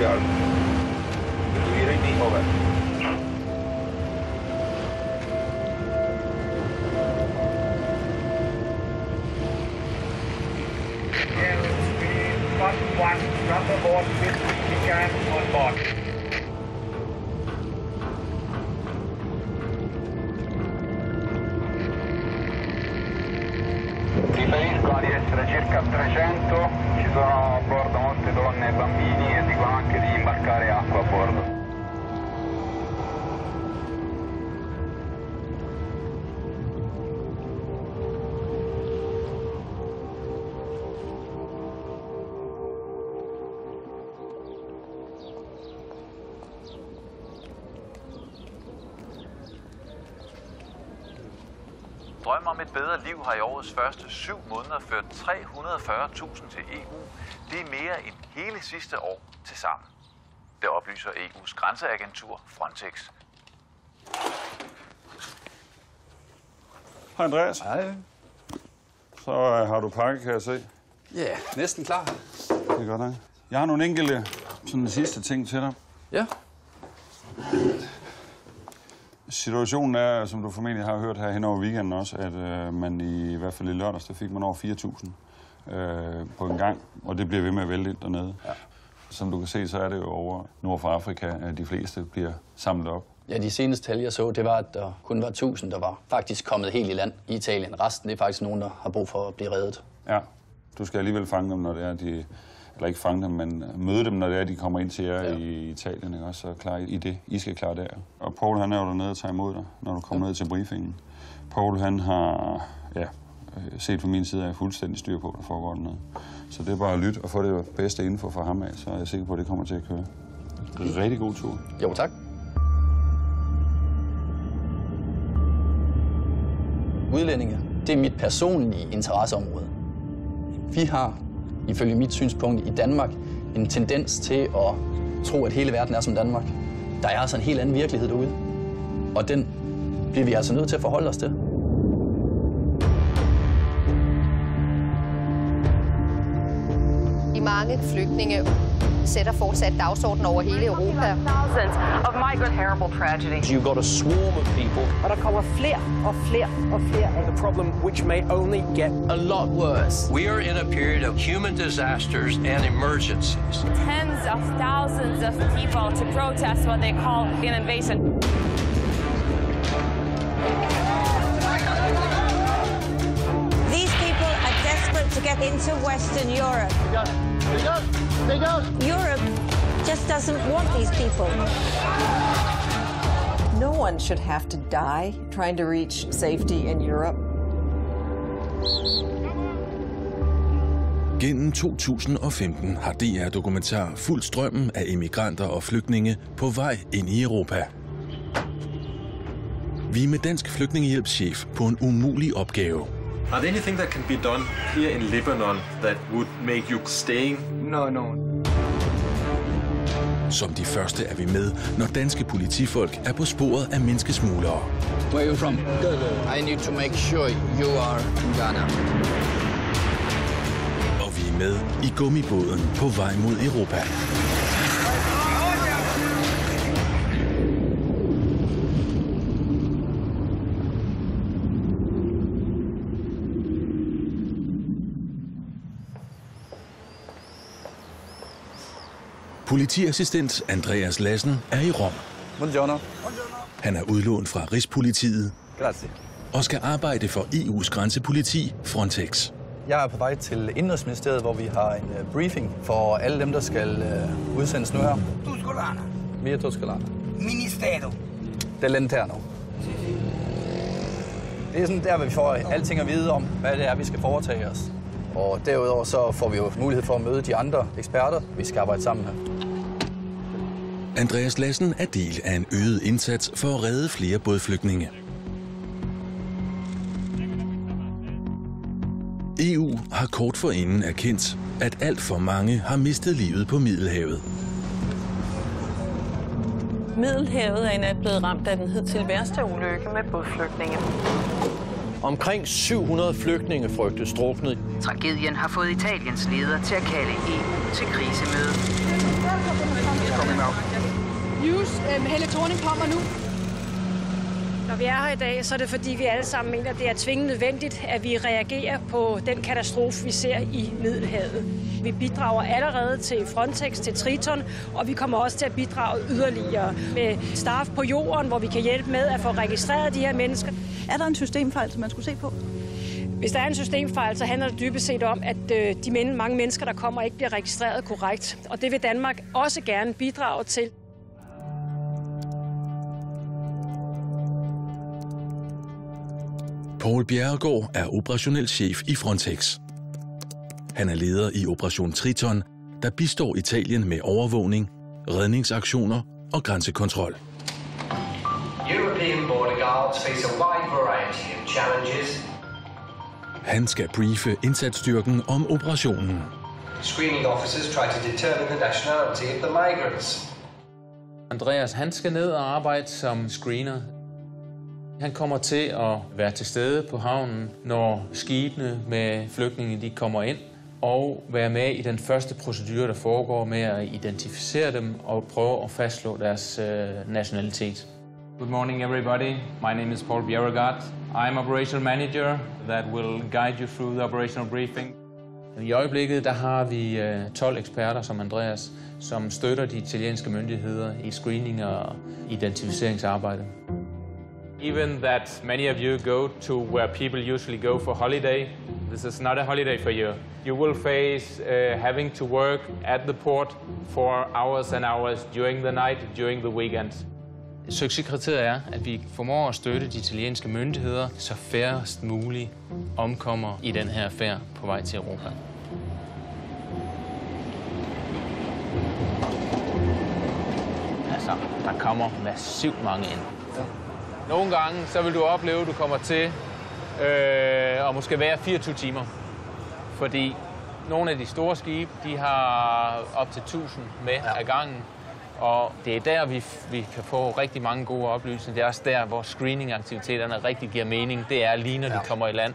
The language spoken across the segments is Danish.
Guard. Do you read me? Over. One, number board, 50 can on board. Riferisco di essere circa 300, ci sono a bordo molte donne e bambini e dicono anche di imbarcare acqua a bordo. Drøm om et bedre liv har i årets første 7 måneder ført 340.000 til EU. Det er mere end hele sidste år til sammen. Det oplyser EU's grænseagentur Frontex. Hej Andreas. Hej. Så har du pakket, kan jeg se. Ja, næsten klar. Det er godt, ikke? Jeg har nogle enkelte sådan sidste ting til dig. Ja. Situationen er, som du formentlig har hørt her hen over weekenden også, at man i hvert fald i lørdags, der fik man over 4.000 på en gang, og det bliver ved med at vælte ind dernede. Ja. Som du kan se, så er det jo over nord for Afrika, at de fleste bliver samlet op. Ja, de seneste tal, jeg så, det var, at der kun var 1.000, der var faktisk kommet helt i land i Italien. Resten det er faktisk nogen, der har brug for at blive reddet. Ja, du skal alligevel fange dem, når det er, de... Eller ikke fange dem, men møde dem, når det er, de kommer ind til jer i Italien, ikke? Også så klar i det, I skal klare der. Og Paul, han er jo dernede og tager imod dig, når du kommer ned til briefingen. Paul, han har, set fra min side af fuldstændig styr på, der foregår dernede. Så det er bare at lytte og få det bedste info fra ham af, så er jeg sikker på, at det kommer til at køre. Rigtig god tur. Jo, tak. Udlændinge, det er mit personlige interesseområde. Vi har, ifølge mit synspunkt i Danmark, en tendens til at tro, at hele verden er som Danmark. Der er altså en helt anden virkelighed derude. Og den bliver vi altså nødt til at forholde os til. De mange flygtninge sætter fortsat dagsordenen over hele Europa. Thousands of migrant terrible tragedies. You've got a swarm of people. Og der kommer flere og flere og flere. A problem which may only get a lot worse. We are in a period of human disasters and emergencies. Tens of thousands of people to protest what they call an invasion. These people are desperate to get into Western Europe. Europe just doesn't want these people. No one should have to die trying to reach safety in Europe. Gennem 2015 har DR-dokumentar fulgt strømmen af immigranter og flygtninge på vej ind i Europa. Vi er med Dansk Flygtningehjælpschef på en umulig opgave. Are there anything that can be done here in Lebanon that would make you staying? No. Som de første er vi med, når danske politifolk er på sporet af menneskesmuglere. Where are you from? Ghana. I need to make sure you are in Ghana. Og vi er med i gummibåden på vej mod Europa. Politiassistent Andreas Lassen er i Rom. Buongiorno. Han er udlånt fra Rigspolitiet. Grazie. Og skal arbejde for EU's grænsepoliti, Frontex. Jeg er på vej til Indrigsministeriet, hvor vi har en briefing for alle dem, der skal udsendes nu her. Tuscolana. Via Tuscolana. Ministero. Dell'Interno. Det er sådan der, hvor vi får alting at vide om, hvad det er, vi skal foretage os. Og derudover så får vi jo mulighed for at møde de andre eksperter, vi skal arbejde sammen med. Andreas Lassen er del af en øget indsats for at redde flere bådflygtninge. EU har kort forinden erkendt, at alt for mange har mistet livet på Middelhavet. Middelhavet er i nat blevet ramt af den hidtil værste ulykke med bådflygtninge. Omkring 700 flygtninge frygtes druknet. Tragedien har fået Italiens leder til at kalde EU til krisemøde. coming now. News med Helle Thorning kommer nu. Når vi er her i dag, så er det fordi, vi alle sammen mener, at det er tvingende nødvendigt, at vi reagerer på den katastrofe, vi ser i Middelhavet. Vi bidrager allerede til Frontex, til Triton, og vi kommer også til at bidrage yderligere med staff på jorden, hvor vi kan hjælpe med at få registreret de her mennesker. Er der en systemfejl, som man skulle se på? Hvis der er en systemfejl, så handler det dybest set om, at de mange mennesker, der kommer, ikke bliver registreret korrekt. Og det vil Danmark også gerne bidrage til. Poul Bjerregaard er operationel chef i Frontex. Han er leder i Operation Triton, der bistår Italien med overvågning, redningsaktioner og grænsekontrol. European border guards face a wide variety of challenges. Han skal briefe indsatsstyrken om operationen. Screening officers try to determine the nationality of the migrants. Andreas, han skal ned og arbejde som screener. Han kommer til at være til stede på havnen, når skibene med flygtninge de kommer ind, og være med i den første procedure, der foregår med at identificere dem og prøve at fastslå deres nationalitet. Good morning, everybody. My name is Paul Bjerregaard. I'm operational manager that will guide you through the operational briefing. I øjeblikket der har vi 12 eksperter som Andreas, som støtter de italienske myndigheder i screening og identificeringsarbejde. Even that many of you go to where people usually go for holiday, this is not a holiday for you. You will face having to work at the port for hours and hours during the night, during the weekends. Succeskriteriet er, at vi formår at støtte de italienske myndigheder, så færrest muligt omkommer i den her færd på vej til Europa. Altså, der kommer massivt mange ind. Nogle gange så vil du opleve, at du kommer til at måske være 24 timer. Fordi nogle af de store skibe, de har op til 1000 med ad gangen. Og det er der, vi kan få rigtig mange gode oplysninger. Det er også der, hvor screening-aktiviteterne rigtig giver mening. Det er lige, når de kommer i land.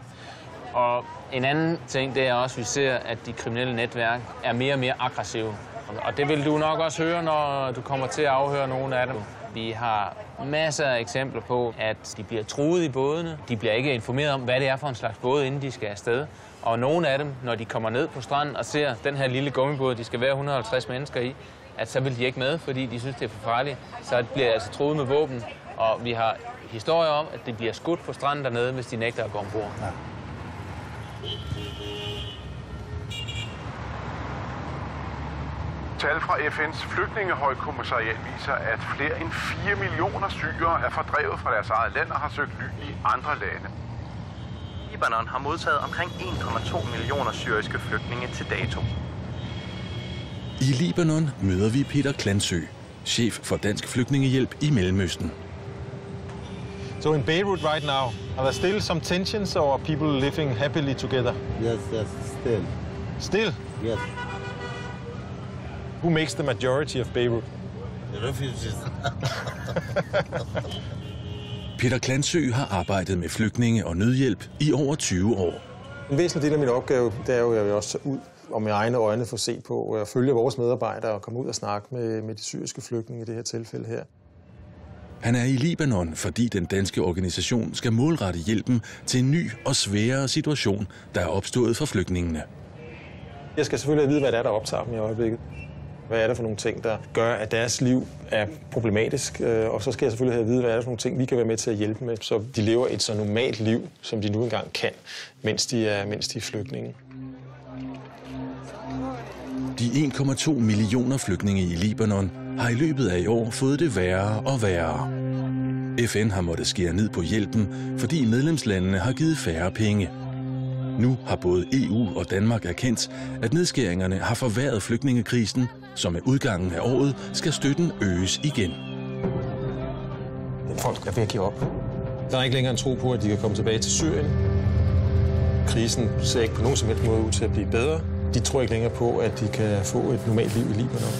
Og en anden ting, det er også, at vi ser, at de kriminelle netværk er mere og mere aggressive. Og det vil du nok også høre, når du kommer til at afhøre nogle af dem. Vi har masser af eksempler på, at de bliver truet i bådene. De bliver ikke informeret om, hvad det er for en slags båd, inden de skal afsted. Og nogle af dem, når de kommer ned på stranden og ser den her lille gummibåd, de skal være 150 mennesker i, at så vil de ikke med, fordi de synes, det er for farligt. Så de bliver altså truet med våben. Og vi har historier om, at de bliver skudt på stranden dernede, hvis de nægter at gå ombord. Ja. Tal fra FN's flygtningehøjkommissariat viser, at flere end 4 millioner syrere er fordrevet fra deres eget land og har søgt ly i andre lande. Libanon har modtaget omkring 1,2 millioner syriske flygtninge til dato. I Libanon møder vi Peter Klansø, chef for Dansk Flygtningehjælp i Mellemøsten. So in Beirut right now, are there still some tensions or are people living happily together? Yes, still. Still? Yes. Who makes the majority of Beirut? The refugees. Peter Klansø har arbejdet med flygtninge og nødhjælp i over 20 år. En væsentlig del af min opgave, det er jo, at jeg vil også ud og med egne øjne få se på og følge vores medarbejdere og komme ud og snakke med de syriske flygtninge i det her tilfælde her. Han er i Libanon, fordi den danske organisation skal målrette hjælpen til en ny og sværere situation, der er opstået for flygtningene. Jeg skal selvfølgelig vide, hvad det er, der optager dem i øjeblikket. Hvad er det for nogle ting, der gør, at deres liv er problematisk? Og så skal jeg selvfølgelig have at vide, hvad er det for nogle ting, vi kan være med til at hjælpe med, så de lever et så normalt liv, som de nu engang kan, mens de er flygtninge. De 1,2 millioner flygtninge i Libanon har i løbet af i år fået det værre og værre. FN har måttet skære ned på hjælpen, fordi medlemslandene har givet færre penge. Nu har både EU og Danmark erkendt, at nedskæringerne har forværret flygtningekrisen, så med udgangen af året skal støtten øges igen. Folk er ved at give op. Der er ikke længere en tro på, at de kan komme tilbage til Syrien. Krisen ser ikke på nogen som helst måde ud til at blive bedre. De tror ikke længere på, at de kan få et normalt liv i Libanon.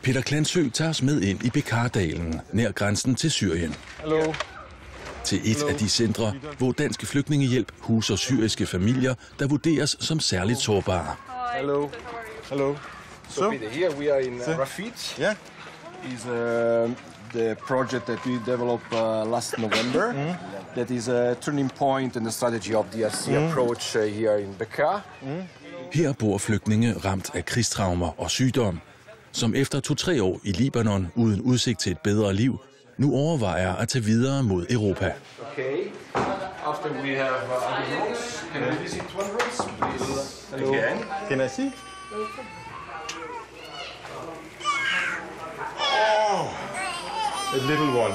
Peter Klansø tager os med ind i Beqar-dalen, nær grænsen til Syrien. Hallo. til et af de centre, hvor Dansk Flygtningehjælp huser syriske familier, der vurderes som særligt sårbare. Hello. Hello. So Peter, here we are in Rafid. Yeah. Is the project that we developed last November. That is a turning point in the strategy of DRC approach here in Bekaa. Her bor flygtninge ramt af krigstraumer og sygdom, som efter 2-3 år i Libanon uden udsigt til et bedre liv, nu overvejer at tage videre mod Europa. Okay. After we have other rooms, can we visit one room, please? Hello. Again. Can I see? A little one.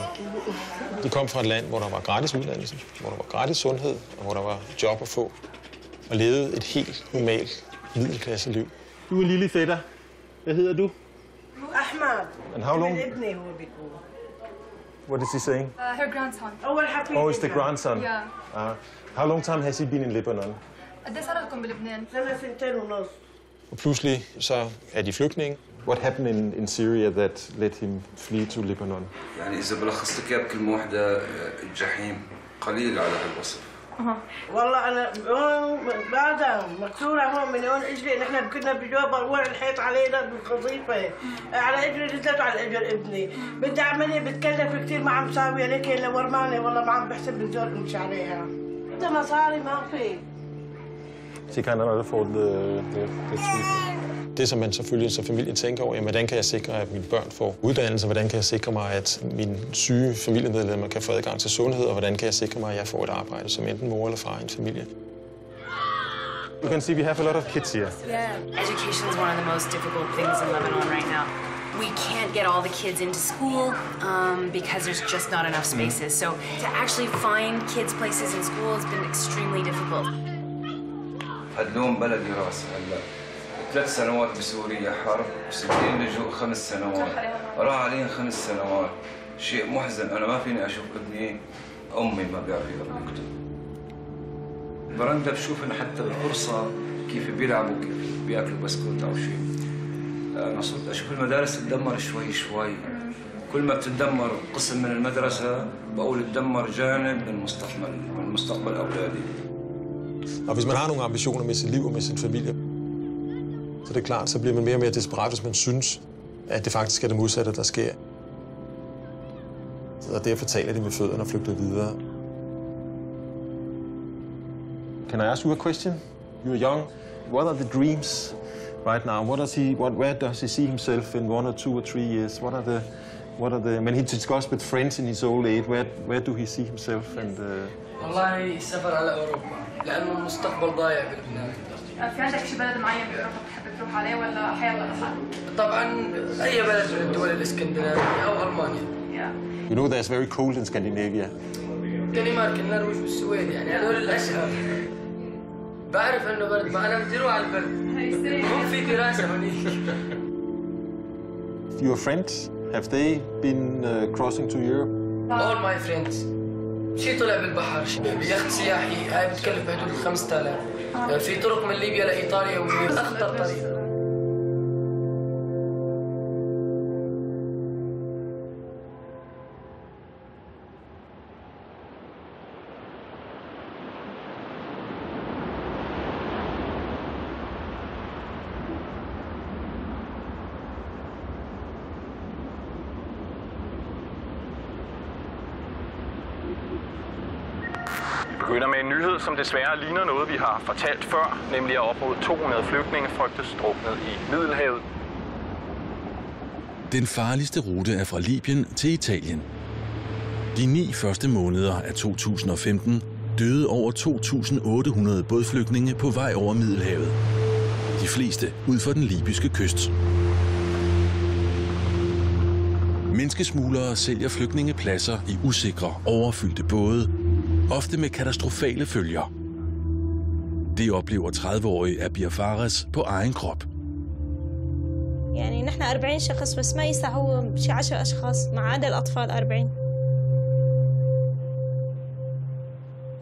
De kom fra et land, hvor der var gratis uddannelse, hvor der var gratis sundhed, og hvor der var job at få, og levede et helt normalt middelklasseliv. Du er lille fætter. Hvad hedder du? Ahmad. And how long? What is he saying? Her grandson. Oh, it's the grandson. Yeah. How long time has he been in Lebanon? قد ايه صار لكم بلبنان؟ Og pludselig så er de flygtninge. What happened in Syria that led him flee to Lebanon? يعني إذا بلخص لك إياه بكلمة واحدة الجحيم قليل على هالوصف. والله أنا بعدها مكسورة هون من هون إجري نحن كنا بجواب أول الحيط علينا بالقصيفة على إجري نزلت على إجر ابني بدي عملية بتكلف كثير ما عم ساوي هيك إلا ورمانة والله ما عم بحسب الزول أمشي عليها. أنت مصاري ما في. She kan allerede få det Det, som man selvfølgelig som familie tænker over, hvordan kan jeg sikre, at mine børn får uddannelse, hvordan kan jeg sikre mig, at mine syge familiemedlemmer kan få adgang til sundhed, og hvordan kan jeg sikre mig, at jeg får et arbejde som enten mor eller far i en familie. You can see we have a lot of kids here. Yeah. Education is one of the most difficult things in Lebanon right now. We can't get all the kids into school because there's just not enough spaces. So to actually find kids places in school has been extremely difficult. اللوم بلدي راسي هلا 3 سنوات بسوريا حرب سنتين لجوء 5 سنوات راح عليهم 5 سنوات شيء محزن انا ما فيني اشوف ابني امي ما بيعرف يقرا ويكتب برندا بشوف انه حتى بالقرصه كيف بيلعبوا كيف بياكلوا بسكوت او شيء انا صرت اشوف المدارس تدمر شوي شوي كل ما بتتدمر قسم من المدرسه بقول تدمر جانب من مستقبل اولادي. Og hvis man har nogle ambitioner med sit liv og med sin familie, så er det klart, så bliver man mere og mere desperat, hvis man synes, at det faktisk er det modsatte, der sker. Og derfor taler de med fødderne og flygter videre. Can I ask you a question? You're young. What are the dreams right now? Where does he see himself in 1 or 2 or 3 years? What are the when he discusses with friends in his old age, where do he see himself? And والله السفر على أوروبا لأنه المستقبل ضايع بلبنان. في عندك شي بلد معين بأوروبا بتحب تروح عليه ولا حيلا بحال؟ طبعا أي بلد من الدول الإسكندنافية أو ألمانيا. You know there's very cold in Scandinavia. دنمارك النرويج والسويد يعني هذول الأشهر. بعرف إنه برد ما أنا بدي أروح على البرد. هم في دراسة هونيك. Your friends, have they been crossing to Europe? All my friends. شي طلع بالبحر بيخت سياحي هاي بتكلف بحدود 5000. في طرق من ليبيا لايطاليا ومن اخطر طريق. Vi begynder med en nyhed, som desværre ligner noget, vi har fortalt før, nemlig at op mod 200 flygtninge frygtes druknet i Middelhavet. Den farligste rute er fra Libyen til Italien. De 9 første måneder af 2015 døde over 2.800 bådflygtninge på vej over Middelhavet. De fleste ud for den libyske kyst. Menneskesmuglere sælger flygtninge pladser i usikre, overfyldte både, ofte med katastrofale følger. Det oplever 30-årige Abir Fares på egen krop. يعني نحن 40 شخص بس ما يسعوا شي 10 أشخاص مع عدد الأطفال 40.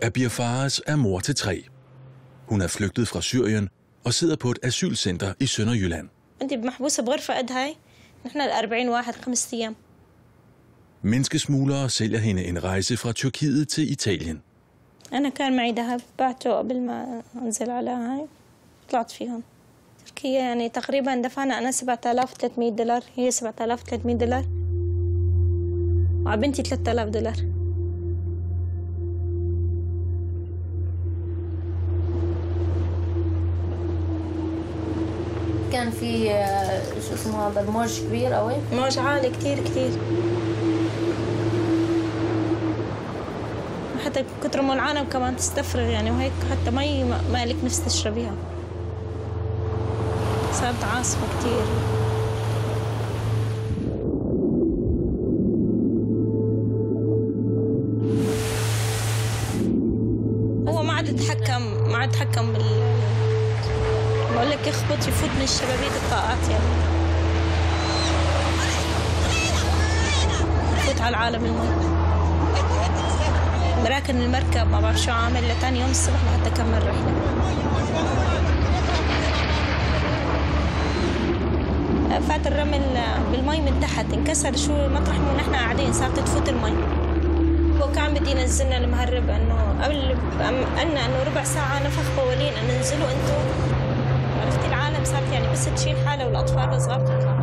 Abir Fares er mor til 3. Hun er flygtet fra Syrien og sidder på et asylcenter i Sønderjylland. أنت محبوسة بغرفة قد هاي. نحن 40 واحد 5 أيام. Menneskesmuglere sælger hende en rejse fra Tyrkiet til Italien. أنا كان معي ذهب بعته قبل ما أنزل على هاي طلعت فيهم. تركيا يعني تقريبا دفعنا أنا $7,300 هي $7,300 وعلى بنتي $3,000. كان في شو اسمه هذا الموج كبير قوي؟ موج عالي كتير كتير. حتى كتر ما العالم كمان تستفرغ يعني وهيك حتى مي ما لك نفس تشربيها. صارت عاصفة كتير. هو ما عاد يتحكم بقول لك يخبط يفوت من الشبابيك الطاقات يعني. يفوت على العالم المي. راكن المركب ما بعرف شو عامل لتاني يوم الصبح لحتى كمل رحلة. فات الرمل بالمي من تحت انكسر شو مطرح ما نحن قاعدين صارت تفوت المي. هو كان بدي ينزلنا المهرب انه قبل قلنا انه ربع ساعة نفخ بولين انه انزلوا انتوا. عرفتي العالم صارت يعني بس تشيل حالها والاطفال الصغار تطلع.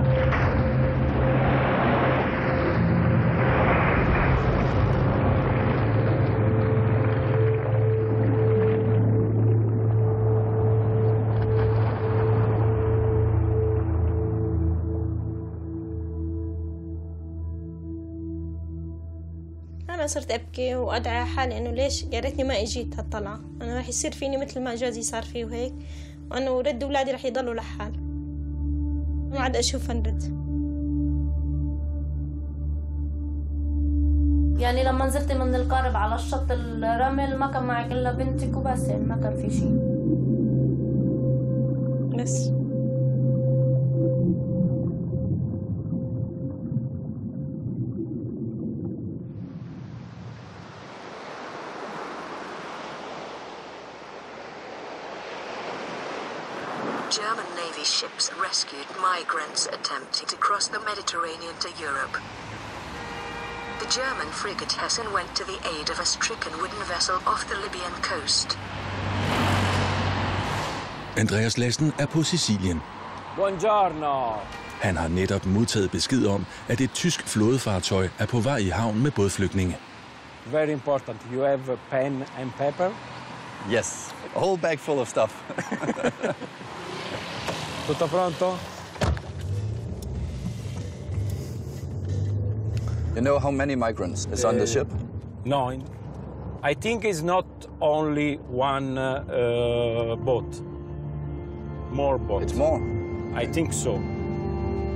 أنا صرت أبكي وأدعي حالي إنه ليش يا ريتني ما إجيت هالطلعة، أنا راح يصير فيني مثل ما جوزي صار فيه وهيك، وأنا ولد أولادي راح يضلوا لحال. ما عاد أشوف نرد. يعني لما نزلت من القارب على الشط الرمل ما كان معك إلا بنتك وبس، يعني ما كان في شيء. بس. German Navy ships rescued migrants attempting to cross the Mediterranean to Europe. The German frigate Hessen went to the aid of a stricken wooden vessel off the Libyan coast. Andreas Lassen er på Sicilien. Buongiorno. Han har netop modtaget besked om, at et tysk flådefartøj er på vej i havn med bådflygtninge. Very important. You have a pen and paper? Yes, a whole bag full of stuff. Tutto pronto? You know how many migrants is on the ship? 9. I think it's not only one boat. More boats. It's more? I think so.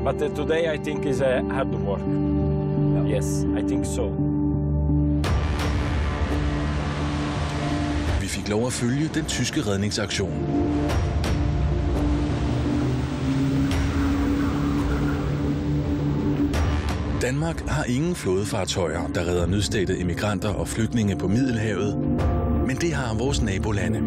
But today I think is hard work. Yeah. Yes, I think so. Vi fik lov at følge den tyske redningsaktion. Danmark har ingen flådefartøjer, der redder nødstedte immigranter og flygtninge på Middelhavet, men det har vores nabolande.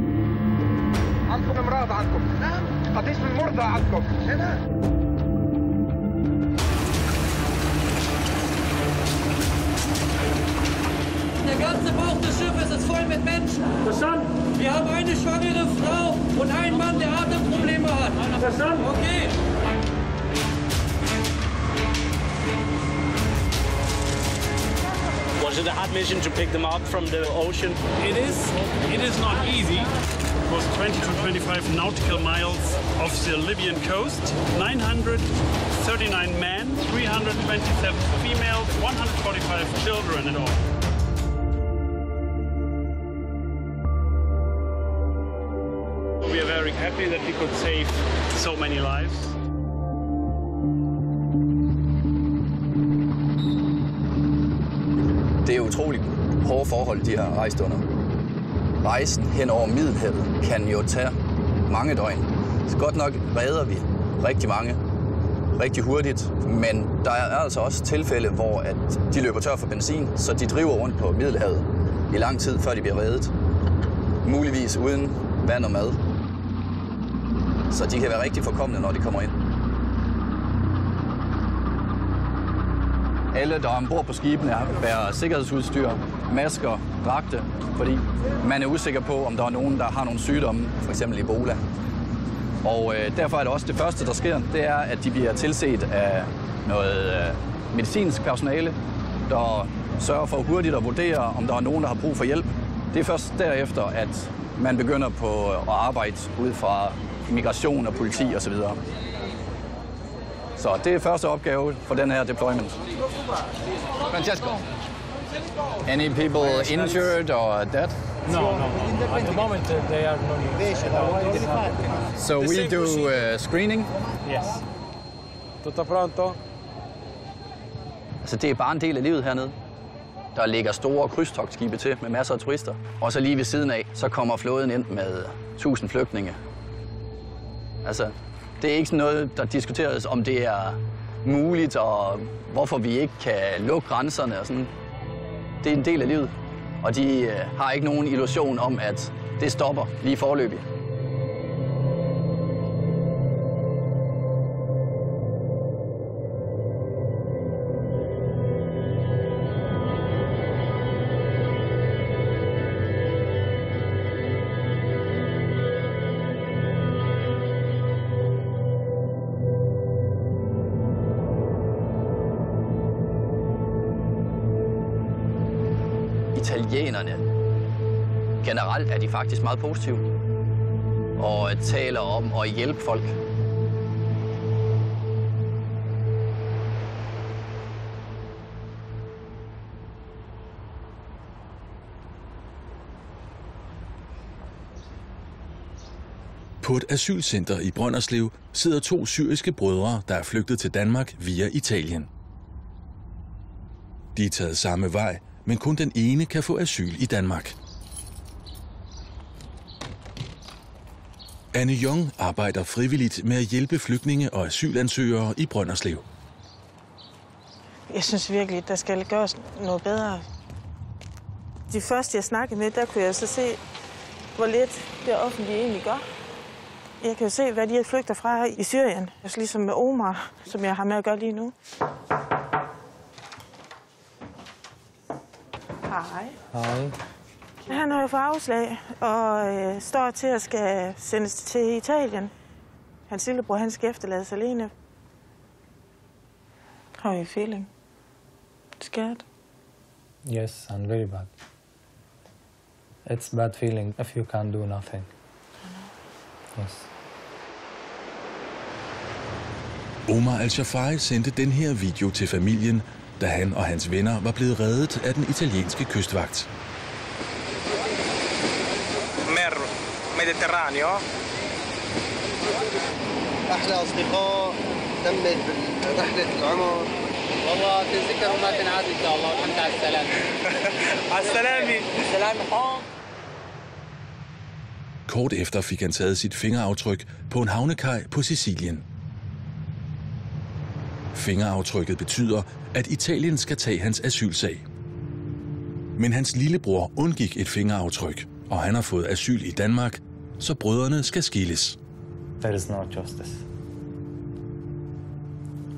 Der ganze Bauch des Schiffes ist voll mit Menschen. Verstanden? Wir haben eine schwangere Frau und einen Mann, der Atemprobleme hat. Verstanden? Okay. Was it a hard mission to pick them up from the ocean? It is not easy. It was 20 to 25 nautical miles off the Libyan coast. 939 men, 327 females, 145 children in all. We are very happy that we could save so many lives. Det er utroligt hårde forhold, de har rejst under. Rejsen hen over Middelhavet kan jo tage mange døgn. Så godt nok redder vi rigtig mange rigtig hurtigt, men der er altså også tilfælde, hvor at de løber tør for benzin, så de driver rundt på Middelhavet i lang tid, før de bliver reddet. Muligvis uden vand og mad. Så de kan være rigtig forkommende, når de kommer ind. alle, der er ombord på skibene, bærer sikkerhedsudstyr, masker, dragte, fordi man er usikker på, om der er nogen, der har nogle sygdomme, f.eks. Ebola. Og derfor er det også det første, der sker, det er, at de bliver tilset af noget medicinsk personale, der sørger for hurtigt at vurdere, om der er nogen, der har brug for hjælp. Det er først derefter, at man begynder på at arbejde ud fra migration og politi osv. Så det er første opgave for den her deployment. Francesco, any people injured or dead? No. At the moment, they are not. So we do screening? Yes. Tutto pronto? Altså, det er bare en del af livet hernede. Der ligger store krydstogtskibe til med masser af turister. Og så lige ved siden af, så kommer flåden ind med 1000 flygtninge. Altså, det er ikke sådan noget, der diskuteres, om det er muligt, og hvorfor vi ikke kan lukke grænserne og sådan. Det er en del af livet, og de har ikke nogen illusion om, at det stopper lige foreløbig. Italienerne, generelt er de faktisk meget positive og taler om at hjælpe folk. På et asylcenter i Brønderslev sidder 2 syriske brødre, der er flygtet til Danmark via Italien. De er taget samme vej, men kun den ene kan få asyl i Danmark. Anne Jong arbejder frivilligt med at hjælpe flygtninge og asylansøgere i Brønderslev. Jeg synes virkelig, at der skal gøres noget bedre. De første, jeg snakkede med, der kunne jeg så se, hvor lidt det offentlige egentlig gør. Jeg kan jo se, hvad de flygter fra i Syrien. Ligesom med Omar, som jeg har med at gøre lige nu. Hej. Hej. Han har jo fået afslag og står til at skal sendes til Italien. Hans lillebror, han skal efterlades alene. How are you feeling? Scared? Yes, and very bad. It's a bad feeling if you can't do nothing. Yes. Omar Al-Shafai sendte den her video til familien, da han og hans venner var blevet reddet af den italienske kystvagt. Mer Mediterraneo. أحلى أصدقاء تمت برحلة العمر. والله تذكر وما تنعاد إن شاء الله والحمد على السلامة. على السلامة. السلامة. Kort efter fik han taget sit fingeraftryk på en havnekaj på Sicilien. Fingeraftrykket betyder, at Italien skal tage hans asylsag. Men hans lillebror undgik et fingeraftryk, og han har fået asyl i Danmark, så brødrene skal skilles. There is no justice.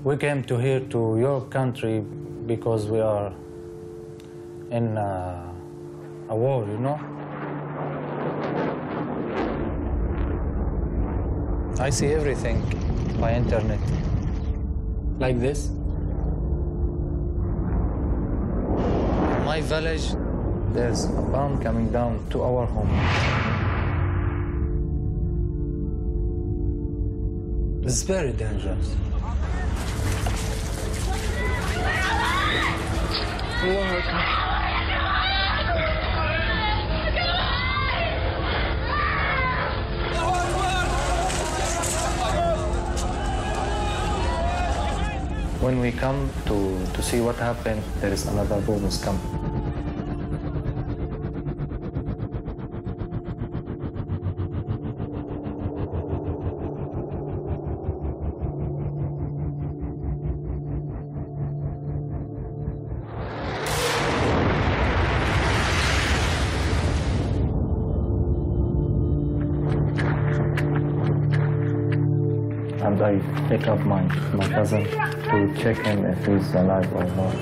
We came to here to your country because we are in a war, you know? I see everything by internet. Like this. In my village, there's a bomb coming down to our home. It's very dangerous. Allah Akbar. When we come to see what happened, there is another bonus coming. and I pick up my cousin to check him if he's alive or not.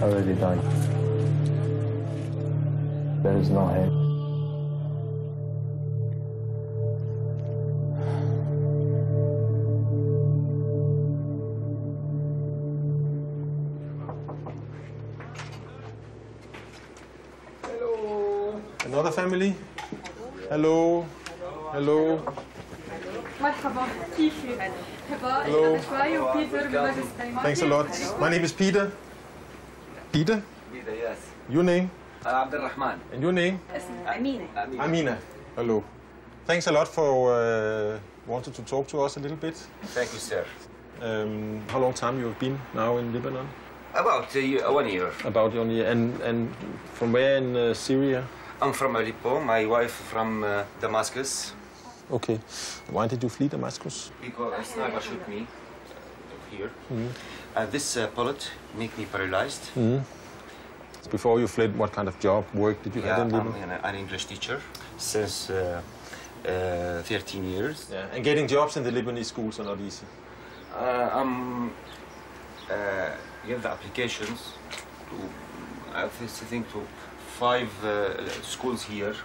Already died. There is no head. Another family? Hello. Hello. مرحبا كيفك؟ Hello. شوي وبيتر بمجلس Thanks a lot. My name is Peter. Peter? Peter, yes. Your name? Abdul Rahman. And your name? أمينة. Amina. Hello. Thanks a lot for wanting to talk to us a little bit. Thank you, sir. How long time you have been now in Lebanon? About 1 year. About 1 year. And from where in Syria? I'm from Aleppo. My wife from Damascus. Okay. Why did you flee Damascus? Because a sniper shot me here. Mm. This bullet make me paralyzed. Mm. Before you fled, what kind of job, work did you have in Lebanon? I'm an English teacher since 13 years. Yeah. And getting jobs in the Lebanese schools are not easy. Give the applications to, I think, to 5 schools here,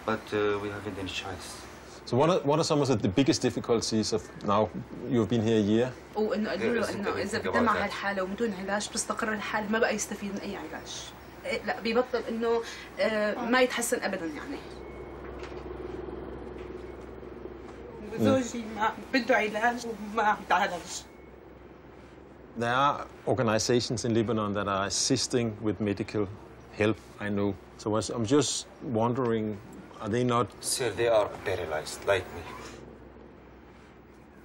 but we haven't any choice. So what are some of the biggest difficulties of now you've been here a year? وإنه قالوا له إنه إذا بدنا مع هالحالة وبدون علاج بتستقر الحالة ما بقى يستفيد من أي علاج. لا بيبطل إنه ما يتحسن أبدا يعني. زوجي ما بده علاج وما يتعالج. There are organizations in Lebanon that are assisting with medical help, I know. So I'm just wondering, are they not... Sir, they are paralyzed, like me.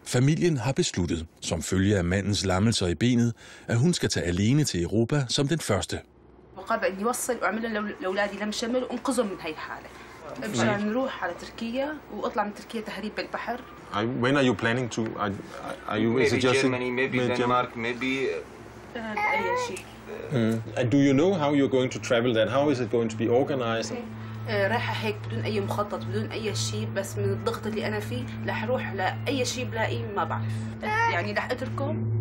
Familien har besluttet, som følge af mandens lammelser i benet, at hun skal tage alene til Europa som den første. وقرر إني يوصل وأعمل لأولادي لم شمل وأنقذهم من هاي الحالة. مشان نروح على تركيا وأطلع من تركيا تهريب بالبحر. When are you planning to? Are you maybe Germany, maybe Denmark, maybe... أي شيء. And do you know how you're going to travel then? How is it going to be organized? رايحة هيك بدون أي مخطط بدون أي شيء بس من الضغط اللي أنا فيه رح أروح لأي شيء بلاقيه ما بعرف يعني رح أتركهم.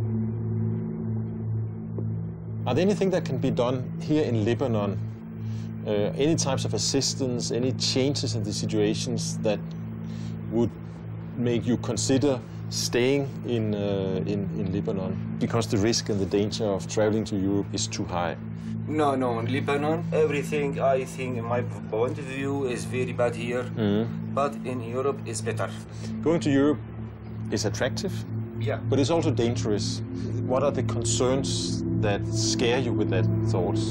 Are there anything that can be done here in Lebanon? Any types of assistance, any changes in the situations that would make you consider staying in Lebanon because the risk and the danger of traveling to Europe is too high? No, in Lebanon, everything I think in my point of view is very bad here, but in Europe is better. Going to Europe is attractive, yeah, but it's also dangerous. What are the concerns that scare you with that thoughts?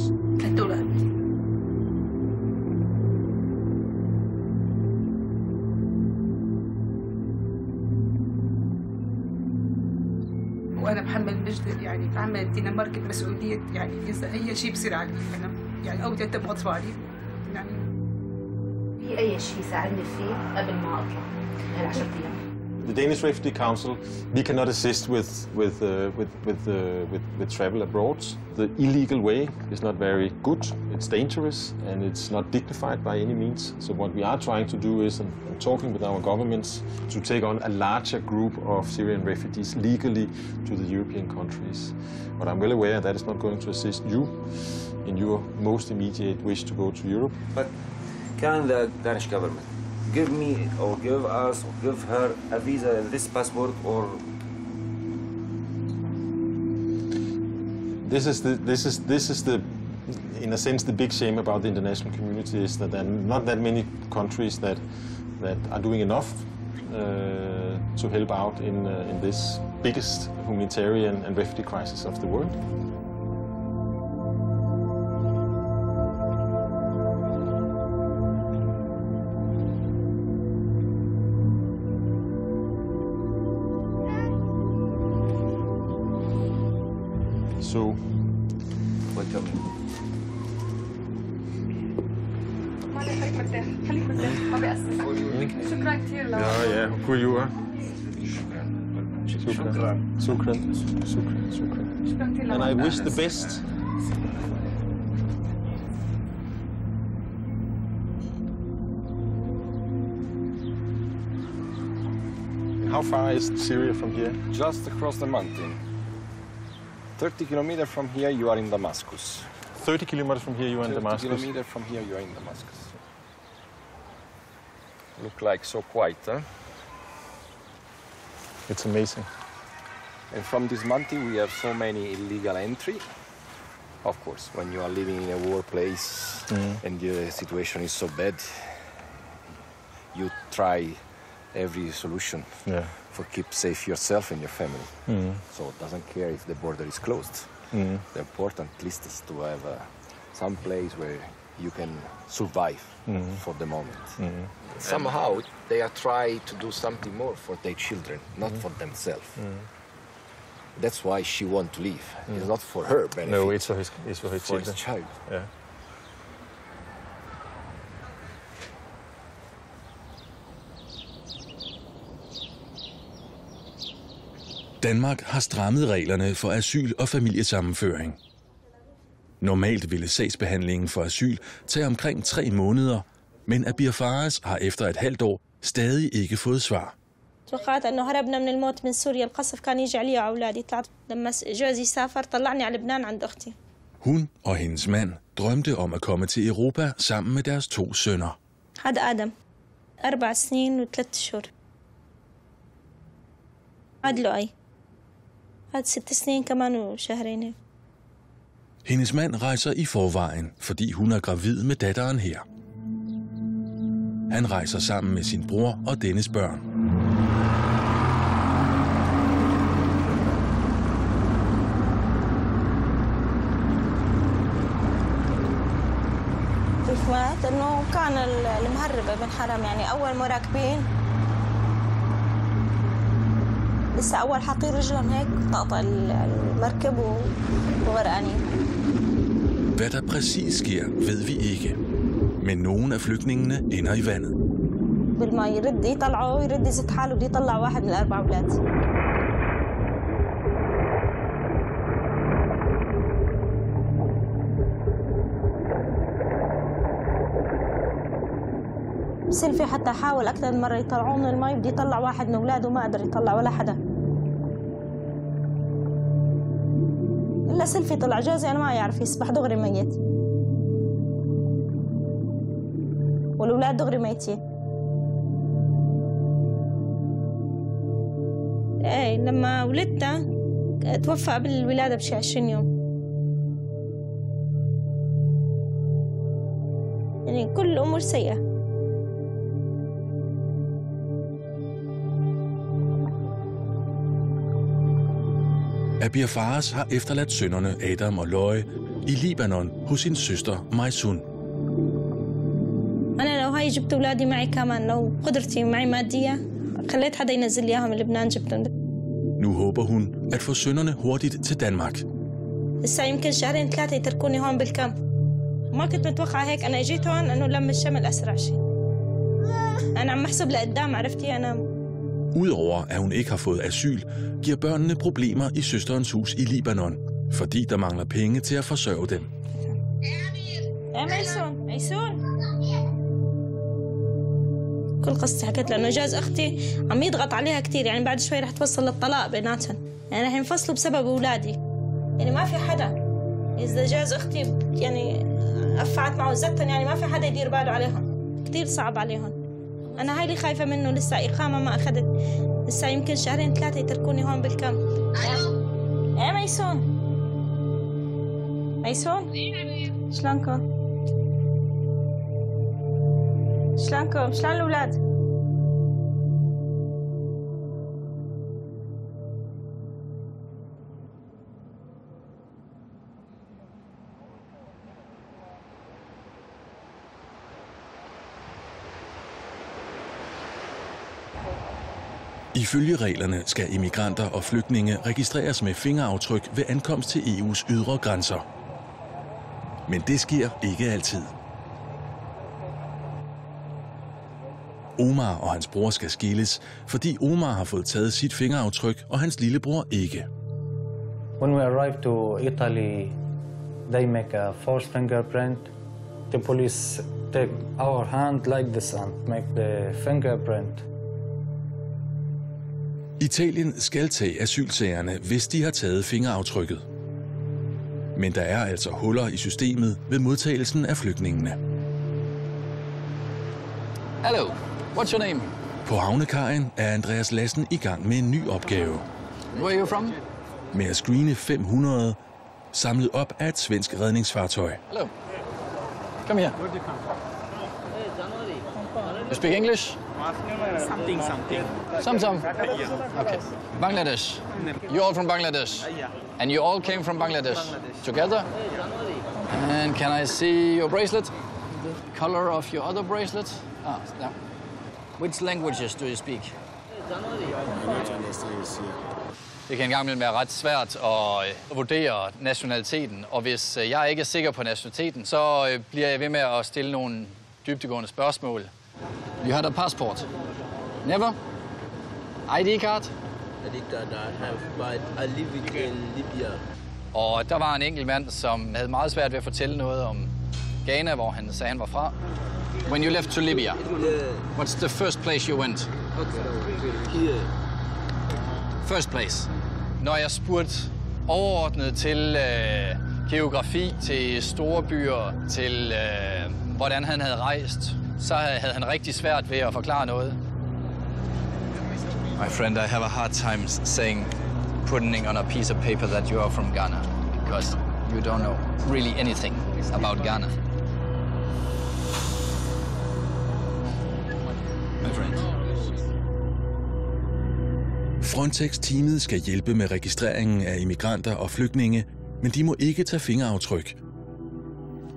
وانا بحمل يعني بحمل الدنمارك مسؤوليه يعني اذا اي شيء بصير علي انا يعني او يتم اطفالي يعني في اي شيء يساعدني فيه قبل ما اطلع هال10 ايام. The Danish Refugee Council, we cannot assist with travel abroad. The illegal way is not very good. It's dangerous and it's not dignified by any means. So what we are trying to do is, and talking with our governments, to take on a larger group of Syrian refugees legally to the European countries. But I'm well aware that is not going to assist you in your most immediate wish to go to Europe. But can the Danish government give me or give us or give her a visa and this passport or this is the in a sense the big shame about the international community is that there are not that many countries that are doing enough to help out in this biggest humanitarian and refugee crisis of the world. So, welcome. خليك مرتاح ما بيأثر. شكرا كثير لك. Yeah, who you are? شكرا. And I wish the best. How far is Syria from here? Just across the mountain. 30 kilometers from here, you are in Damascus. 30 kilometers from here, you are in Damascus. 30 kilometers from here, you are in Damascus. Look like so quiet, huh? It's amazing. And from this mountain, we have so many illegal entry. Of course, when you are living in a war place and the situation is so bad, you try every solution for keep safe yourself and your family. So it doesn't care if the border is closed. The important at least is to have some place where you can survive for the moment. Somehow they are trying to do something more for their children, not for themselves. That's why she wants to leave. It's not for her benefit. No, it's for his for his child. Yeah. Danmark har strammet reglerne for asyl og familiesammenføring. Normalt ville sagsbehandlingen for asyl tage omkring 3 måneder, men Abir Fares har efter et halvt år stadig ikke fået svar. توقعت انه هربنا من الموت من سوريا القصف كان يجي علي واولادي طلعت لما جوزي سافر طلعني على لبنان عند اختي. Hun og hendes mand drømte om at komme til Europa sammen med deres 2 sønner. هذا آدم 4 سنين و3 شهور. هذا لؤي هذا 6 سنين كمان وشهرين. Hendes mand rejser i forvejen, fordi hun er gravid med datteren her. Han rejser sammen med sin bror og dennes børn. الفات انه كان المهربه بن حرام يعني اول مراكبين لسه اول حاطين رجلهم هيك طاطا المركب وغرقانين. Hvad der præcis sker, ved vi ikke. Men nogle af flygtningene ender i vandet. بالما يرد يطلعوا يرد يزت حاله بده يطلع واحد من ال4 أولاد. سيلفي حتى حاول أكثر من مرة يطلعوه من المي بده يطلع واحد من أولاده ما قدر يطلع ولا حدا. إلا سيلفي طلع جوزي أنا ما يعرف يسبح دغري ميت. والأولاد دغري ميتين. ايه لما ولدتها توفى قبل الولادة بشي 20 يوم. يعني كل الأمور سيئة. Abir Fares har efterladt sønnerne Adam og Løje i Libanon hos sin søster Maysun. أنا لو هاي جبت أولادي معي كمان لو قدرتي معي مادية خليت حدا ينزل لي إياهم من لبنان جبتهم. Nu håber hun at få sønnerne hurtigt til Danmark. لسه يمكن 2-3 يتركوني هون بالكامب. ما كنت متوقعة هيك أنا جيت هون إنه لم الشمل أسرع شيء. أنا عم أحسب لقدام عرفتي أنا. Udover at hun ikke har fået asyl, giver børnene problemer i søsterens hus i Libanon, fordi der mangler penge til at forsørge dem. يا ميسون ميسون كل قصتي حكيت له انه جوز اختي عم يضغط عليها كثير يعني بعد شوي رح توصل للطلاق بيناتهم يعني رح ينفصلوا بسبب اولادي يعني ما في حدا اذا جوز اختي يعني قفعت معه زتن يعني ما في حدا يدير باله عليهم كثير صعب عليهم انا هاي اللي خايفه منه لسه اقامه ما اخذت لسه يمكن 2-3 يتركوني هون بالكامب يا ميسون ميسون شلونكم شلونكم؟ شلون الأولاد؟ Ifølge reglerne skal immigranter og flygtninge registreres med fingeraftryk ved ankomst til EU's ydre grænser. Men det sker ikke altid. Omar og hans bror skal skilles, fordi Omar har fået taget sit fingeraftryk, og hans lillebror ikke. When we arrive to Italy, they make a false fingerprint. The police take our hand like this and make the fingerprint. Italien skal tage asylsagerne, hvis de har taget fingeraftrykket. Men der er altså huller i systemet ved modtagelsen af flygtningene. Hello, what's your name? På havnekajen er Andreas Lassen i gang med en ny opgave. Where are you from? Med at screene 500, samlet op af et svensk redningsfartøj. Hello. Come here. You speak English? Some. Okay. Bangladesh. You're all from Bangladesh? And you all came from Bangladesh together? And can I see your bracelet? The color of your other bracelet? Ah, no. Which languages do you speak? Det kan engang imellem være ret svært at vurdere nationaliteten, og hvis jeg ikke er sikker på nationaliteten, så bliver jeg ved med at stille nogle dybdegående spørgsmål. You had a passport? Never? ID card? ID card I have, but I live in Libya. Og der var en enkelt mand, som havde meget svært ved at fortælle noget om Ghana, hvor han sagde, han var fra. When you left to Libya, what's the first place you went? Here. First place. Når jeg spurgte overordnet til geografi, til store byer, til hvordan han havde rejst, så havde han rigtig svært ved at forklare noget. My friend, I have a hard time saying, putting on a piece of paper that you are from Ghana, because you don't know really anything about Ghana. My friend. Frontex-teamet skal hjælpe med registreringen af immigranter og flygtninge, men de må ikke tage fingeraftryk,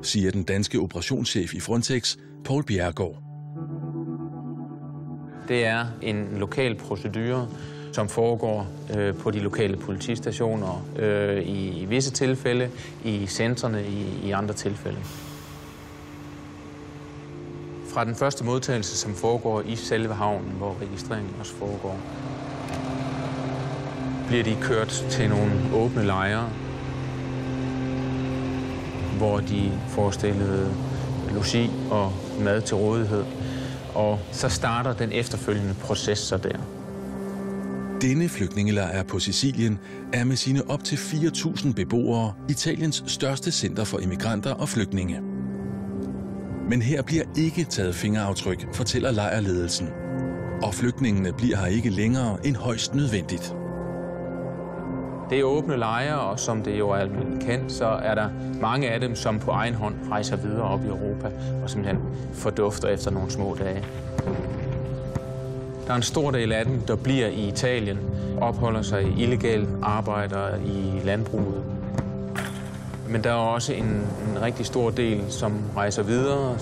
siger den danske operationschef i Frontex, Poul Bjerregaard. Det er en lokal procedure, som foregår på de lokale politistationer i visse tilfælde, i centrene i andre tilfælde. Fra den første modtagelse, som foregår i selve havnen, hvor registreringen også foregår, bliver de kørt til nogle åbne lejre, hvor de får stillet logi og mad til rådighed. Og så starter den efterfølgende proces så der. Denne flygtningelejr på Sicilien er med sine op til 4.000 beboere Italiens største center for immigranter og flygtninge. Men her bliver ikke taget fingeraftryk, fortæller lejrledelsen. Og flygtningene bliver her ikke længere end højst nødvendigt. Det er åbne lejre, og som det jo er almindeligt kendt, så er der mange af dem, som på egen hånd rejser videre op i Europa og simpelthen fordufter efter nogle små dage. Der er en stor del af dem, der bliver i Italien, opholder sig illegalt, arbejder i landbruget. Men der er også en rigtig stor del, som rejser videre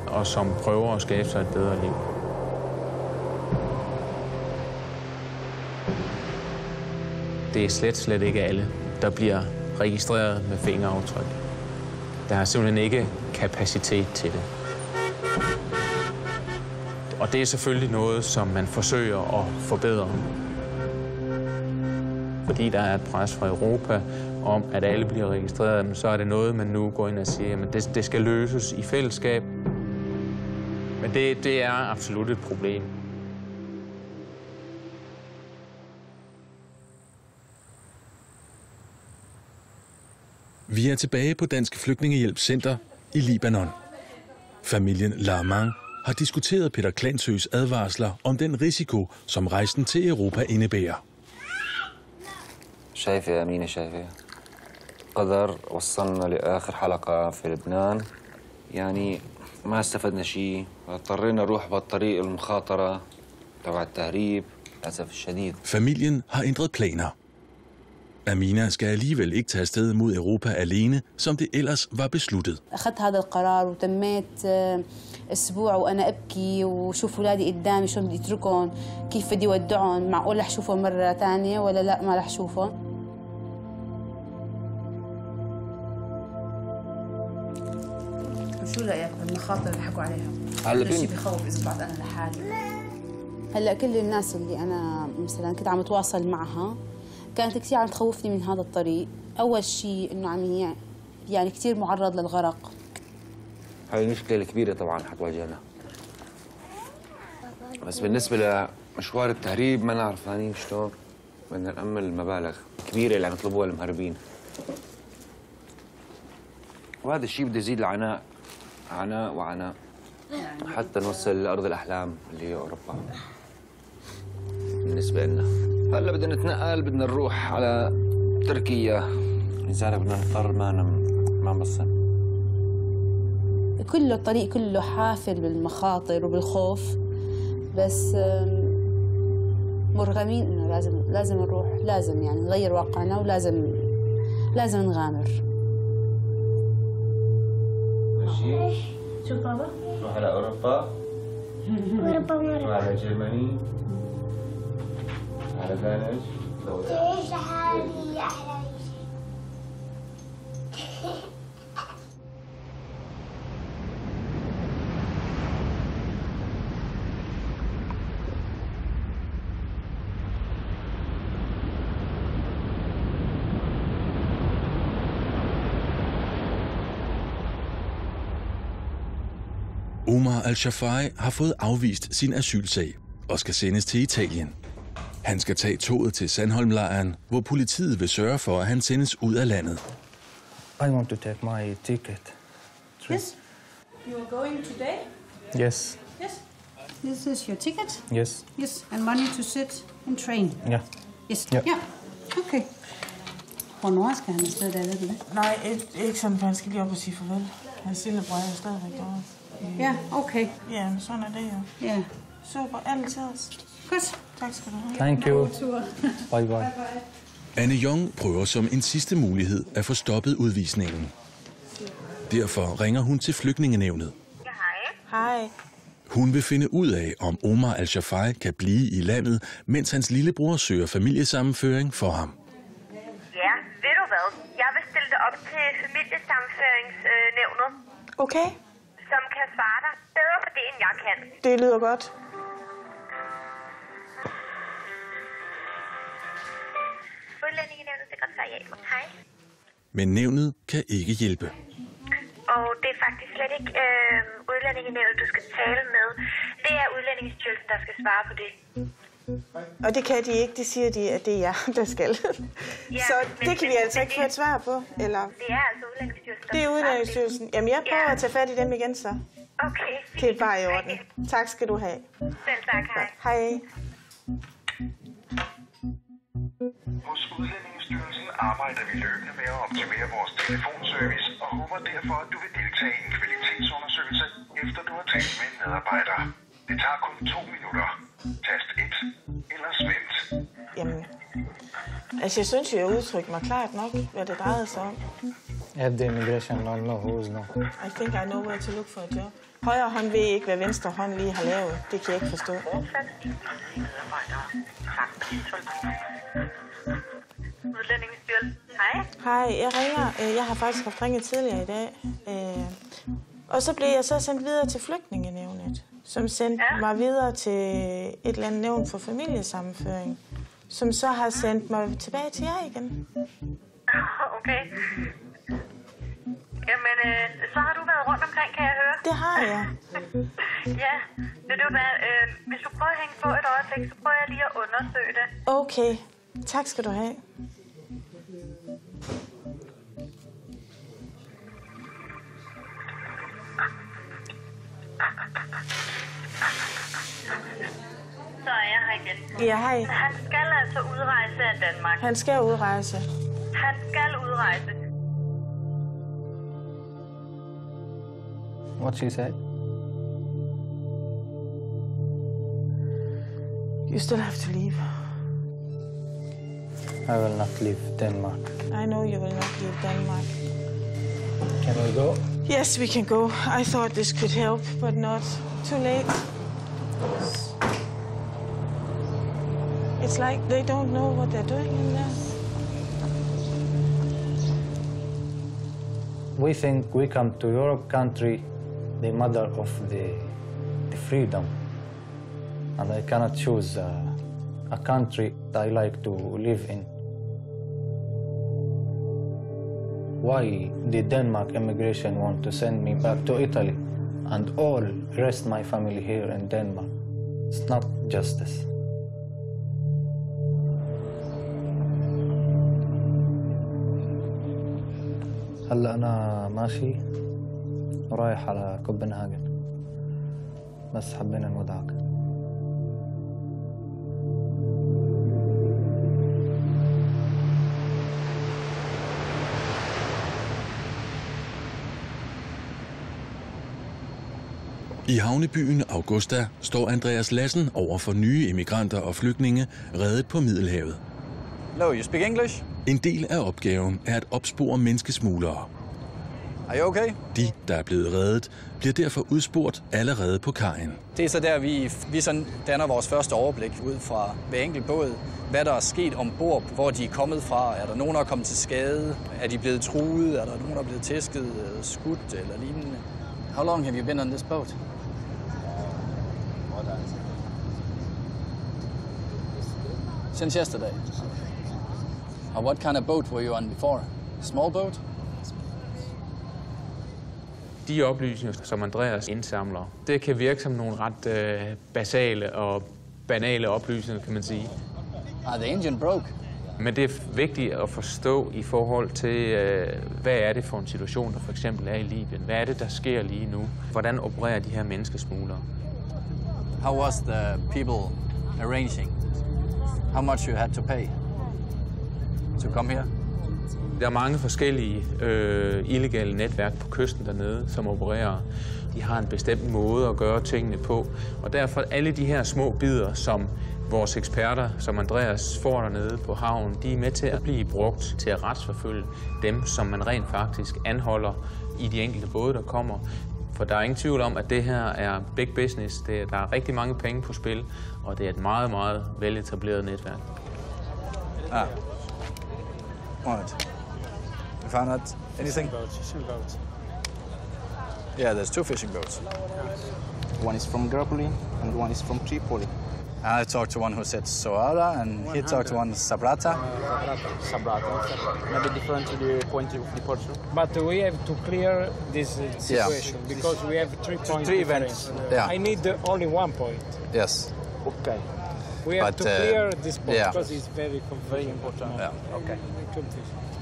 og som prøver at skabe sig et bedre liv. Det er slet ikke alle, der bliver registreret med fingeraftryk. Der er simpelthen ikke kapacitet til det. Og det er selvfølgelig noget, som man forsøger at forbedre. Fordi der er et pres fra Europa om, at alle bliver registreret, så er det noget, man nu går ind og siger, at det skal løses i fællesskab. Men det er absolut et problem. Vi er tilbage på Dansk Flygtningehjælpscenter i Libanon. Familien Larmang har diskuteret Peter Klansøs advarsler om den risiko, som rejsen til Europa indebærer. شايفة يا أمينة شايفة قدر وصلنا لآخر حلقة في لبنان يعني ما استفدنا شيء اضطرينا نروح بالطريق المخاطرة تبع التهريب للأسف الشديد. Familien har ændret planer. Amina skal alligevel ikke tage afsted mod Europa alene, som det ellers var besluttet. أخذت هذا القرار وتميت أسبوع وأنا أبكي وشوف أولادي قدامي شلون بدي أتركهم كيف بدي أودعهم معقول رح أشوفهم مرة ثانية ولا لا ما رح أشوفهم. شو رأيك بالمخاطر اللي حكوا عليها؟ هذا الشيء بخوف إذا طلعت أنا لحالي. هلا كل الناس اللي أنا مثلا كنت عم أتواصل معها كانت كثير عم تخوفني من هذا الطريق. أول شيء إنه عم يعني كثير معرض للغرق. هاي المشكلة الكبيرة طبعا حتواجهنا. بس بالنسبة مشوار التهريب ما نعرف ثانيين شلون بدنا نأمل مبالغ كبيرة اللي عم يطلبوها المهربين. وهذا الشيء بده يزيد العناء، عناء وعناء حتى نوصل لأرض الأحلام اللي هي أوروبا. بالنسبة لنا هلا بدنا نتنقل، بدنا نروح على تركيا، لذلك بدنا نضطر ما نبصر. كله الطريق كله حافل بالمخاطر وبالخوف، بس مرغمين انه لازم نروح، لازم يعني نغير واقعنا ولازم نغامر. ماشي. شوف بابا. نروح على أوروبا. أوروبا مرة. نروح على جرماني. على دانش. تعيش حالي أحلى شيء. Omar Al-Shafai har fået afvist sin asylsag og skal sendes til Italien. Han skal tage toget til Sandholmlejren, hvor politiet vil sørge for, at han sendes ud af landet. I want to take my ticket. Yes. You are going today? Yes. Yes. This is your ticket? Yes. Yes. And money to sit in train? Ja. Yes. Ja. Ja. Okay. Hvornår skal han afsted, der ved du det? Nej, ikke sådan, for han skal lige op og sige farvel. Hans lillebror er stadigvæk derovre. Ja, okay. Ja, men sådan er det jo. Ja. Super, altid. Godt. Tak skal du have. Thank you. Bye bye. Anne Jong prøver som en sidste mulighed at få stoppet udvisningen. Derfor ringer hun til Flygtningenævnet. Hej. Hun vil finde ud af, om Omar Al-Shafai kan blive i landet, mens hans lillebror søger familiesammenføring for ham. Ja, ved du hvad? Jeg vil stille dig op til familiesammenføringsnævnet. Okay. Som kan svare dig bedre på det, end jeg kan. Det lyder godt. Udlændingenævnet sekretariat. Hej. Men nævnet kan ikke hjælpe. Og det er faktisk slet ikke Udlændingenævnet, du skal tale med. Det er Udlændingestyrelsen, der skal svare på det. Og det kan de ikke. Det siger de, at det er jeg, der skal. Ja, så det kan vi altså ikke få et svar på, eller? Det er altså Udlændingestyrelsen. Det er Udlændingestyrelsen. Jamen, jeg prøver at tage fat i dem igen, så. Okay. Det er bare i orden. Tak skal du have. Selv tak, hej. Hej. Hos Udlændingestyrelsen arbejder vi løbende med at optimere vores telefonservice og håber derfor, at du vil deltage i en kvalitetsundersøgelse, efter du har talt med en medarbejder. Det tager kun 2 minutter. Tast 1 eller vent. Jamen, altså jeg synes jo, jeg udtrykte mig klart nok, hvad det drejede sig om. At the immigration don't know who is no. I think I know where to look for a job. Højre hånd ved ikke, hvad venstre hånd lige har lavet. Det kan jeg ikke forstå. Udlændingestyrelsen. Hej. Hej, jeg ringer. Jeg har faktisk haft ringet tidligere i dag. Og så blev jeg så sendt videre til Flygtningenævnet, som sendte mig videre til et eller andet nævn for familiesammenføring, som så har sendt mig tilbage til jer igen. Okay. Jamen, så har du været rundt omkring, kan jeg høre? Det har jeg. Ja, ved du hvad, hvis du prøver at hænge på et øjeblik, så prøver jeg lige at undersøge det. Okay, tak skal du have. Så er jeg her igen. Ja, hej. Han skal altså udrejse af Danmark. Han skal udrejse. Han skal udrejse. What she said? You still have to leave. I will not leave Denmark. I know you will not leave Denmark. Can we go? Yes, we can go. I thought this could help, but not. Too late. It's like they don't know what they're doing in there. We think we come to Europe country, the mother of the freedom. And I cannot choose a country that I like to live in. Why did Denmark immigration want to send me back to Italy and all rest my family here in Denmark? It's not justice. هلا أنا ماشي ورايح على كوبنهاجن بس حبينا نودعك. I havnebyen Augusta står Andreas Lassen over for nye immigranter og flygtninge reddet på Middelhavet. Hello, you speak English? En del af opgaven er at opspore menneskesmuglere. Are you okay? De, der er blevet reddet, bliver derfor udspurgt allerede på kajen. Det er så der, vi sådan danner vores første overblik ud fra hver enkelt båd. Hvad der er sket ombord, hvor de er kommet fra. Er der nogen, der er kommet til skade? Er de blevet truet? Er der nogen, der er blevet tæsket, skudt eller lignende? How long have you been on this boat? Since yesterday. What kind of boat were you on before? Small boat? De oplysninger, som Andreas indsamler, det kan virke som nogle ret basale og banale oplysninger, kan man sige. The engine broke. Men det er vigtigt at forstå i forhold til, hvad er det for en situation, der for eksempel er i Libyen? Hvad er det, der sker lige nu? Hvordan opererer de her menneskesmuglere? How was the people arranging? How much you had to pay to come here? Der er mange forskellige illegale netværk på kysten dernede, som opererer. De har en bestemt måde at gøre tingene på, og derfor alle de her små bidder, som vores eksperter, som Andreas får dernede på havnen, de er med til at blive brugt til at retsforfølge dem, som man rent faktisk anholder i de enkelte både, der kommer. For der er ingen tvivl om, at det her er big business. Der er rigtig mange penge på spil, og det er et meget, meget veletableret netværk. Right. You found out anything? Fishing boats. Yeah, there's 2 fishing boats. One is from Gallipoli and one is from Tripoli. I talked to one who said Soara, and he talked to one Sabrata. Sabrata. Maybe different to the point of departure. But we have to clear this situation because we have 3 points. 3 events. Yeah. I need only 1 point. Yes. Okay. We have to clear this point because it's very important. Yeah. Okay.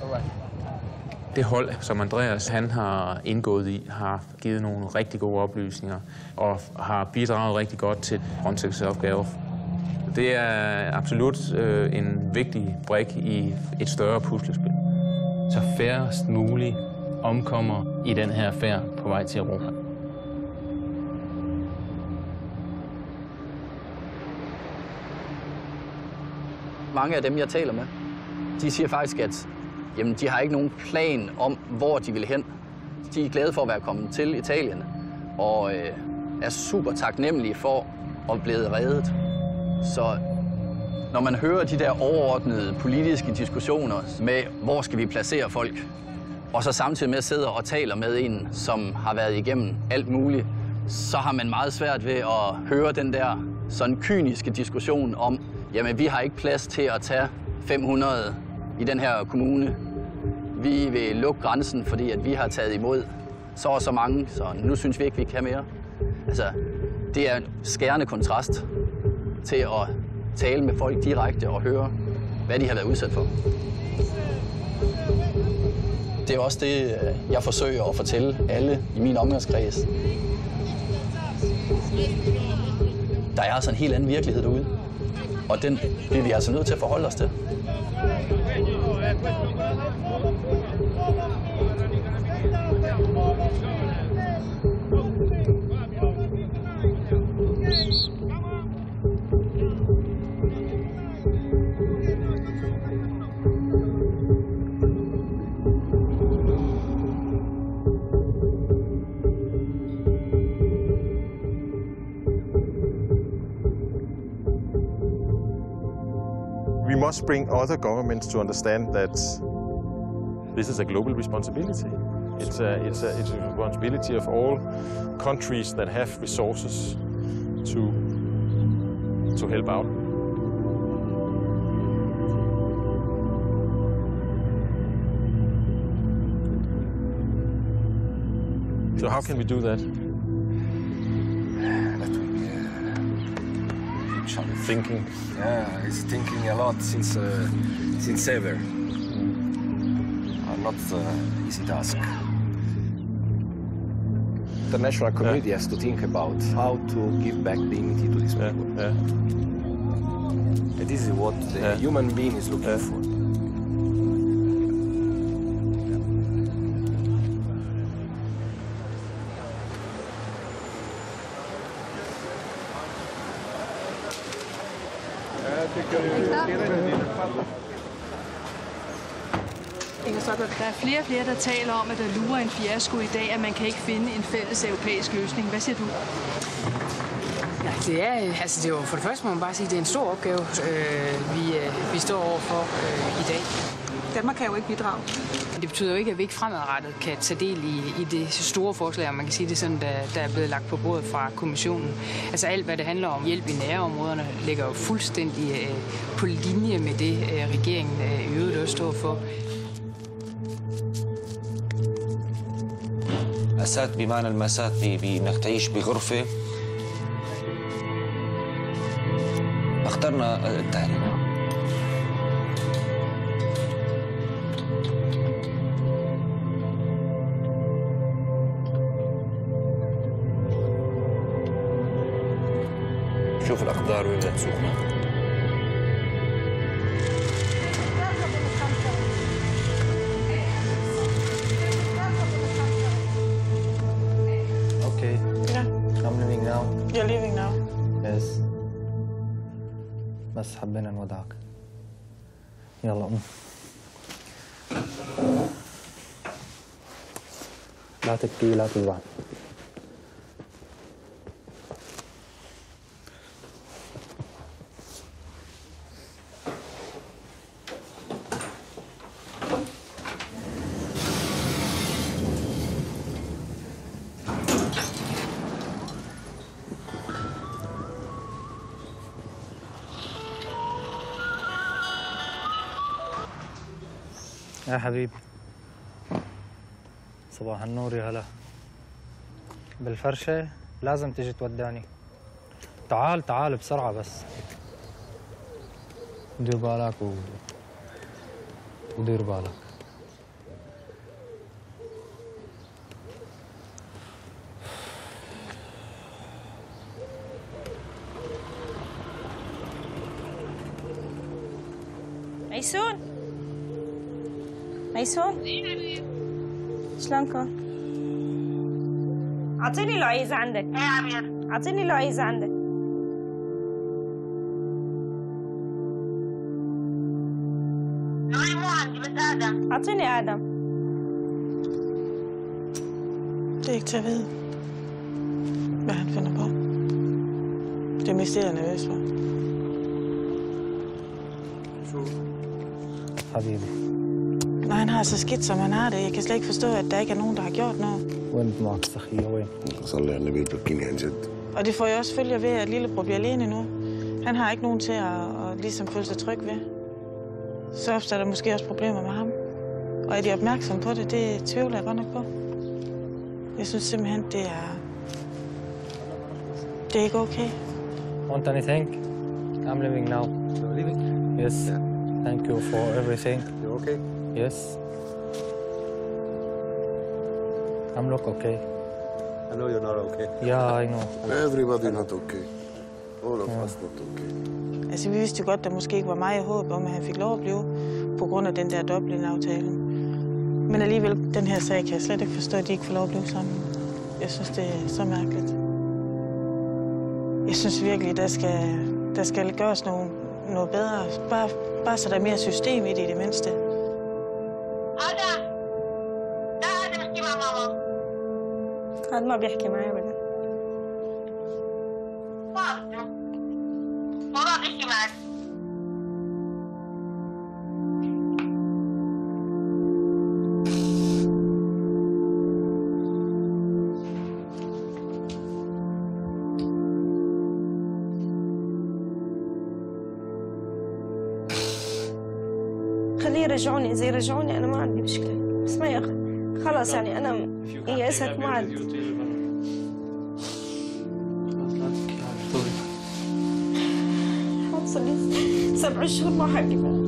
All right. Det hold, som Andreas han har indgået i, har givet nogle rigtig gode oplysninger og har bidraget rigtig godt til Frontex' opgave. Det er absolut en vigtig brik i et større puslespil. Så færrest muligt omkommer i den her færd på vej til Europa. Mange af dem, jeg taler med, de siger faktisk, at jamen, de har ikke nogen plan om, hvor de vil hen. De er glade for at være kommet til Italien og er super taknemmelige for at blive reddet. Så når man hører de der overordnede politiske diskussioner med, hvor skal vi placere folk, og så samtidig med sidder og taler med en, som har været igennem alt muligt, så har man meget svært ved at høre den der sådan kyniske diskussion om, jamen vi har ikke plads til at tage 500 i den her kommune. Vi vil lukke grænsen, fordi at vi har taget imod så og så mange, så nu synes vi ikke, vi kan mere. Altså, det er en skærende kontrast til at tale med folk direkte og høre, hvad de har været udsat for. Det er også det, jeg forsøger at fortælle alle i min omgangskreds. Der er altså en helt anden virkelighed derude, og den bliver vi altså nødt til at forholde os til. We must bring other governments to understand that this is a global responsibility. It's a responsibility of all countries that have resources to help out. So how can we do that? Thinking. Yeah, he's thinking a lot since ever. And not easy task. The international community has to think about how to give back dignity to these people. And this is what the human being is looking for. Der er flere og flere, der taler om, at der lurer en fiasko i dag, at man kan ikke finde en fælles europæisk løsning. Hvad siger du? Ja, det er jo for det første må man bare sige, at det er en stor opgave, vi står overfor i dag. Danmark kan jo ikke bidrage. Det betyder jo ikke, at vi ikke fremadrettet kan tage del i det store forslag, om man kan sige det sådan, der er blevet lagt på bordet fra kommissionen. Altså alt, hvad det handler om hjælp i nærområderne, ligger jo fuldstændig på linje med det, regeringen i øvrigt også står for. أسات بمعنى المسات بأنك تعيش بغرفة. اخترنا التعليم. شوف الأقدار وين تسوقنا. You're leaving now? Yes. بس حبينا نودعك. يلا قوم. لا تبكي لا تزعل. يا حبيبي صباح النور يا هلا بالفرشة لازم تيجي تودعني تعال تعال بسرعة بس دير بالك ودير بالك ميسون ميسون شلونكم؟ اعطيني العيزة عندك. ايه عمير؟ اعطيني العيزة عندك. نوري مو عندي بس آدم. اعطيني آدم. Det er ikke til at vide, hvad han finder på. Det er mest det, jeg er nervøs for. حبيبي Når han har så skidt, som han har det, jeg kan slet ikke forstå, at der ikke er nogen, der har gjort noget. وين معك سخية وين؟ صلي على النبي تبكيني عن جد. Og det får jo også følger ved, at lillebror bliver alene nu. Han har ikke nogen til at ligesom føle sig tryg ved. Så opstår der måske også problemer med ham. Og er de opmærksomme på det, det tvivler jeg godt nok på. Jeg synes simpelthen, det er ikke okay. Want anything? I'm leaving now. You're leaving? Yes. Yeah. Thank you for everything. You're okay? Yes. I'm not okay. I know you're not okay. Yeah, I know. Everybody not okay. All of us not okay. Altså, vi vidste jo godt, at der måske ikke var meget håb om, at han fik lov at blive på grund af den der Dublin-aftale. Men alligevel, den her sag kan jeg slet ikke forstå, at de ikke får lov at blive sammen. Jeg synes, det er så mærkeligt. Jeg synes virkelig, der skal gøres noget bedre. Bare så der er mere system i det mindste. هذا ما بيحكي معي ابدا. والله بيحكي معك. خليه يرجعوني، إذا يرجعوني أنا ما عندي مشكلة، بس ما خلاص يعني أنا يأست ما عاد. صار لي 7 شهور ما حكي معه.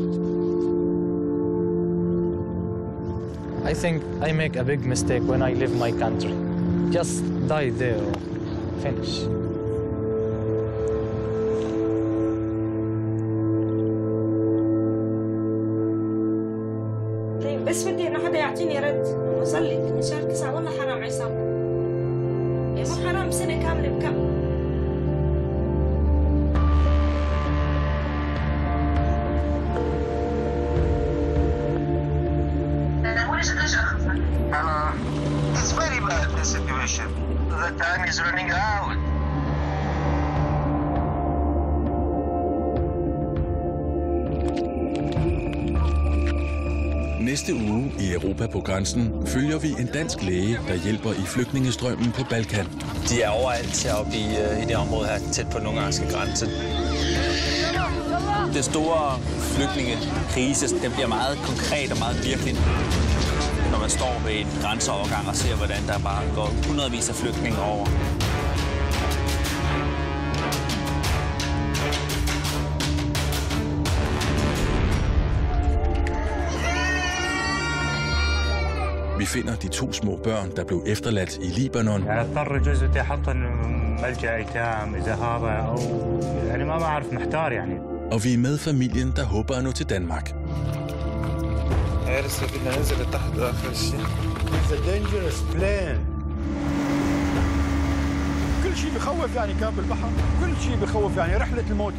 I think I make a big mistake when I leave my country. Just die there or finish. طيب بس بدي انه حدا يعطيني رد انه صار لي شهر 9 والله حرام عصام. يعني مو حرام سنة كاملة بكم. It's very bad, the situation. The time is running out. Næste uge i Europa på grænsen følger vi en dansk læge, der hjælper i flygtningestrømmen på Balkan. De er overalt heroppe i det område her, tæt på den ungarske grænse. Den store flygtningekrise, den bliver meget konkret og meget virkelig, når man står ved en grænseovergang og ser, hvordan der bare går hundredvis af flygtninge over. Vi finder de 2 små børn, der blev efterladt i Libanon. Og vi er med familien, der håber at nå til Danmark. كل شيء بخوف يعني كان بالبحر، كل شيء بخوف يعني رحلة الموت.